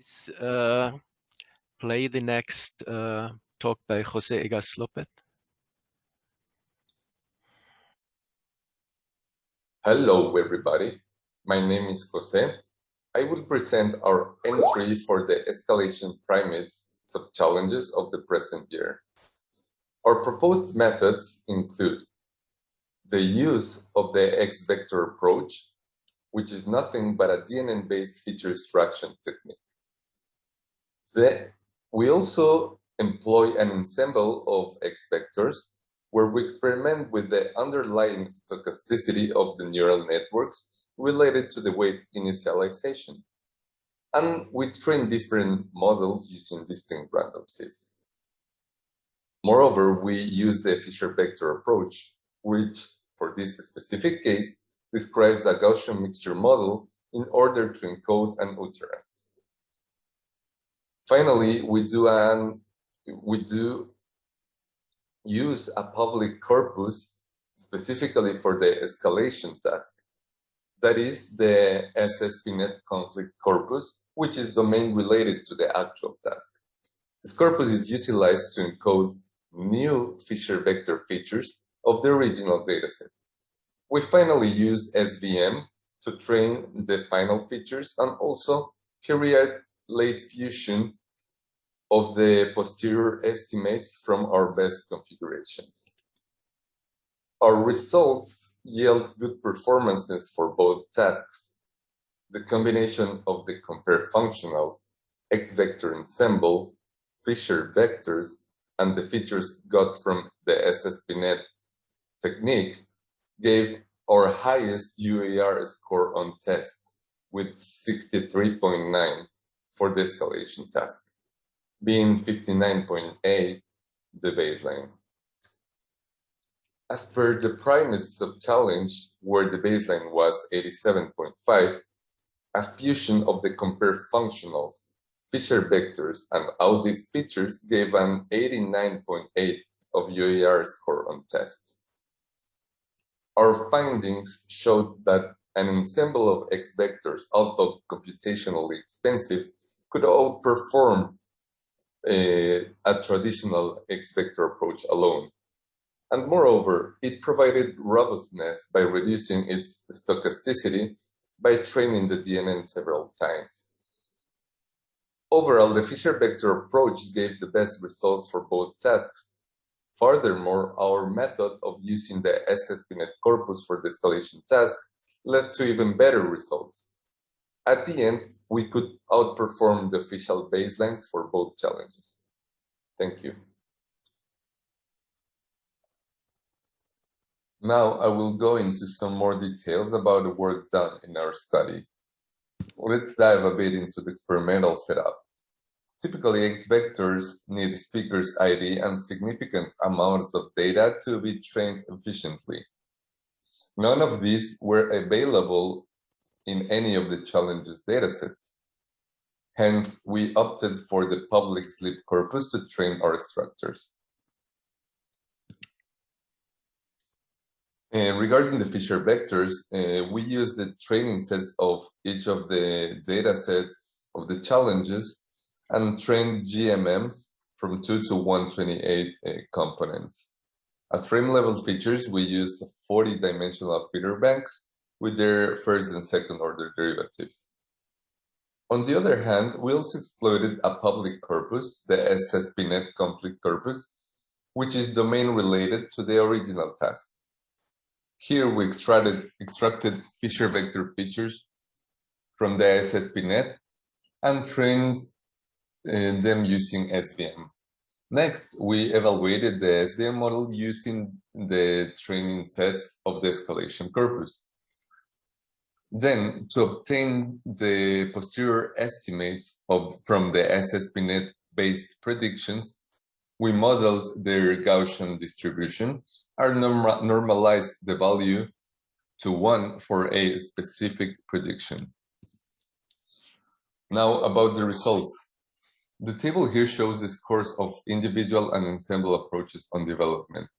please play the next talk by José Egas-López. Hello, everybody. My name is José. I will present our entry for the Escalation Primates sub-challenges of the present year. Our proposed methods include the use of the X-vector approach, which is nothing but a DNN-based feature extraction technique. We also employ an ensemble of X-vectors where we experiment with the underlying stochasticity of the neural networks related to the weight initialization. And we train different models using distinct random seeds. Moreover, we use the Fisher vector approach, which, for this specific case, describes a Gaussian mixture model in order to encode an utterance. Finally, we do use a public corpus specifically for the escalation task. That is the SSPNet Conflict Corpus, which is domain related to the actual task. This corpus is utilized to encode new Fisher vector features of the original dataset. We finally use SVM to train the final features and also carry out late fusion of the posterior estimates from our best configurations. Our results yield good performances for both tasks. The combination of the ComParE functionals, X-vector ensemble, Fisher vectors, and the features got from the SSPNet technique gave our highest UAR score on test with 63.9 for the escalation task, being 59.8 the baseline. As per the Primates sub-challenge, where the baseline was 87.5, a fusion of the ComParE functionals, Fisher vectors, and outlive features gave an 89.8 of UAR score on test. Our findings showed that an ensemble of X-vectors, although computationally expensive, could outperform a traditional X-vector approach alone. And moreover, it provided robustness by reducing its stochasticity by training the DNN several times. Overall, the Fisher vector approach gave the best results for both tasks. Furthermore, our method of using the SSPNet corpus for the escalation task led to even better results. At the end, we could outperform the official baselines for both challenges. Thank you. Now I will go into some more details about the work done in our study. Let's dive a bit into the experimental setup. Typically, X-vectors need speaker's ID and significant amounts of data to be trained efficiently. None of these were available in any of the challenges datasets. Hence, we opted for the public SLEEP corpus to train our structures. Regarding the Fisher vectors, we used the training sets of each of the datasets of the challenges and trained GMMs from 2 to 128 components. As frame-level features, we used 40-dimensional feeder banks with their first and second order derivatives. On the other hand, we also exploited a public corpus, the SSPNet Conflict Corpus, which is domain related to the original task. Here we extracted Fisher vector features from the SSPNet and trained them using SVM. Next, we evaluated the SVM model using the training sets of the escalation corpus. Then, to obtain the posterior estimates from the SSPNet-based predictions, we modeled their Gaussian distribution and normalized the value to 1 for a specific prediction. Now, about the results. The table here shows the scores of individual and ensemble approaches on development.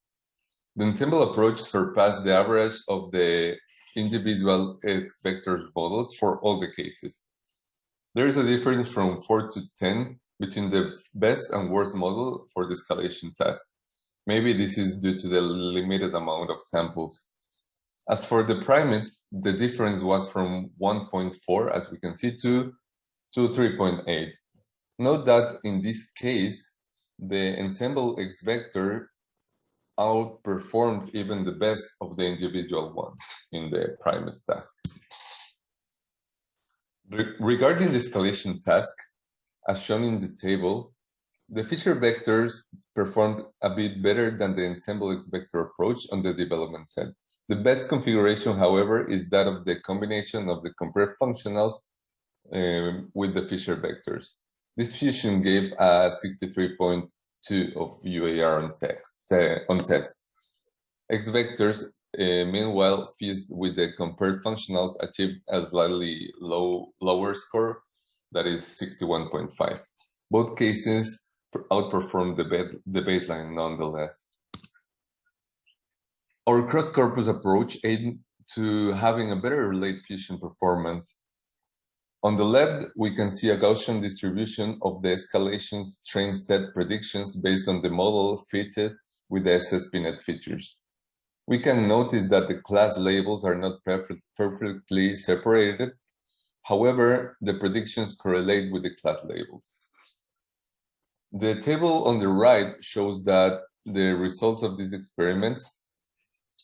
The ensemble approach surpassed the average of the individual X-vector models for all the cases. There is a difference from 4 to 10 between the best and worst model for the escalation task. Maybe this is due to the limited amount of samples. As for the primates, the difference was from 1.4, as we can see, to 3.8. Note that in this case, the ensemble X vector outperformed even the best of the individual ones in the primates task. Regarding the escalation task, as shown in the table, the Fisher vectors performed a bit better than the ensemble X vector approach on the development set. The best configuration, however, is that of the combination of the ComParE functionals with the Fisher vectors. This fusion gave a 63.2 of UAR on test. X vectors, meanwhile, fused with the ComParE functionals, achieved a slightly lower score, that is 61.5. Both cases outperformed the baseline nonetheless. Our cross-corpus approach aimed to having a better late fusion performance. On the left, we can see a Gaussian distribution of the escalations train set predictions based on the model fitted with the SSPNet features. We can notice that the class labels are not perfectly separated. However, the predictions correlate with the class labels. The table on the right shows that the results of these experiments,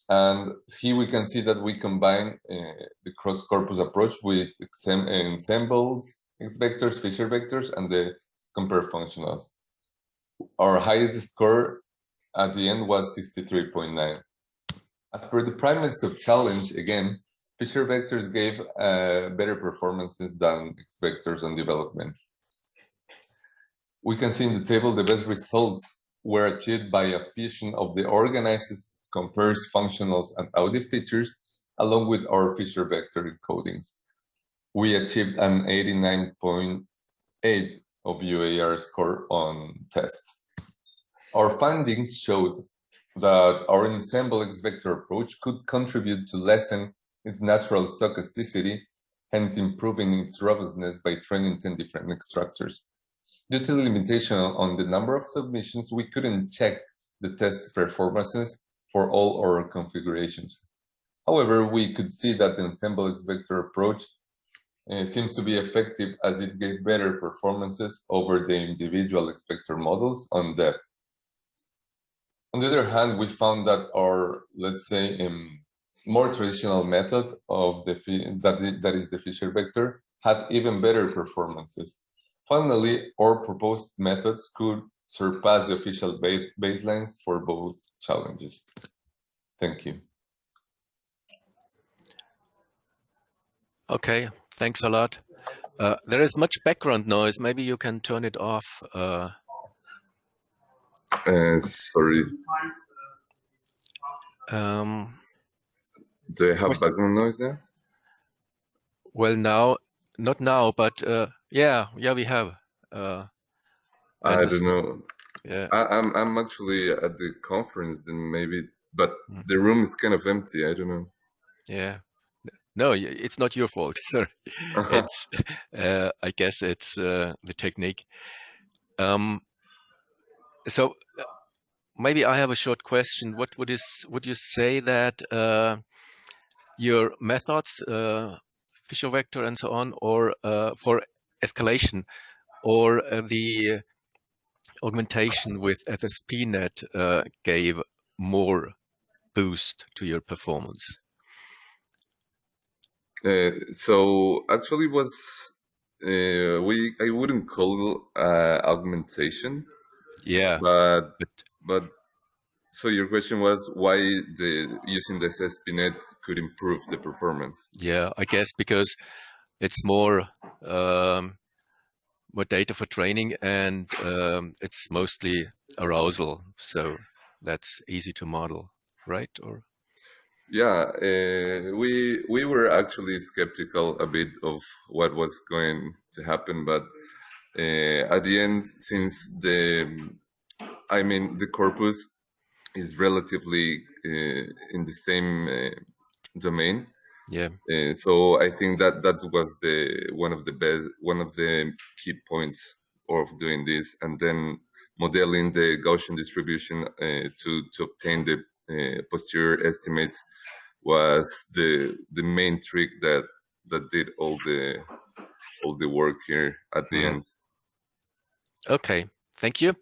and here we can see that we combine the cross-corpus approach with ensembles, X vectors, Fisher vectors, and the ComParE functionals. Our highest score at the end was 63.9. As per the Primate Sub-Challenge, again, Fisher vectors gave better performances than X vectors on development. We can see in the table the best results were achieved by a fusion of the organized ComParE functionals and Audi features, along with our Fisher vector encodings. We achieved an 89.8 of UAR score on test. Our findings showed that our ensemble X vector approach could contribute to lessen its natural stochasticity, hence improving its robustness by training 10 different structures. Due to the limitation on the number of submissions, we couldn't check the test performances for all our configurations. However, we could see that the ensemble X vector approach seems to be effective, as it gave better performances over the individual X vector models on depth. On the other hand, we found that our, let's say, more traditional method of that is the Fisher vector had even better performances. Finally, our proposed methods could surpass the official baselines for both challenges. Thank you. Okay, thanks a lot. There is much background noise. Maybe you can turn it off. Sorry. Do you have background noise there? Well, now, not now, but yeah, we have. I don't know. Yeah, I'm actually at the conference, and maybe, but the room is kind of empty. I don't know. Yeah, no, it's not your fault. Sorry, it's. I guess it's the technique. So maybe I have a short question. What would you say that your methods, Fisher vector and so on, or for escalation, or the augmentation with SSPNet gave more boost to your performance? So actually, I wouldn't call augmentation. Yeah, but so your question was why using the SSPNet could improve the performance? Yeah, I guess because it's more data for training, and it's mostly arousal, so that's easy to model, right? Or yeah, we were actually skeptical a bit of what was going to happen, but at the end, since the corpus is relatively in the same domain, Yeah. So I think that was one of the key points of doing this, and then modeling the Gaussian distribution to obtain the posterior estimates was the main trick that did all the work here at the end. Okay, thank you.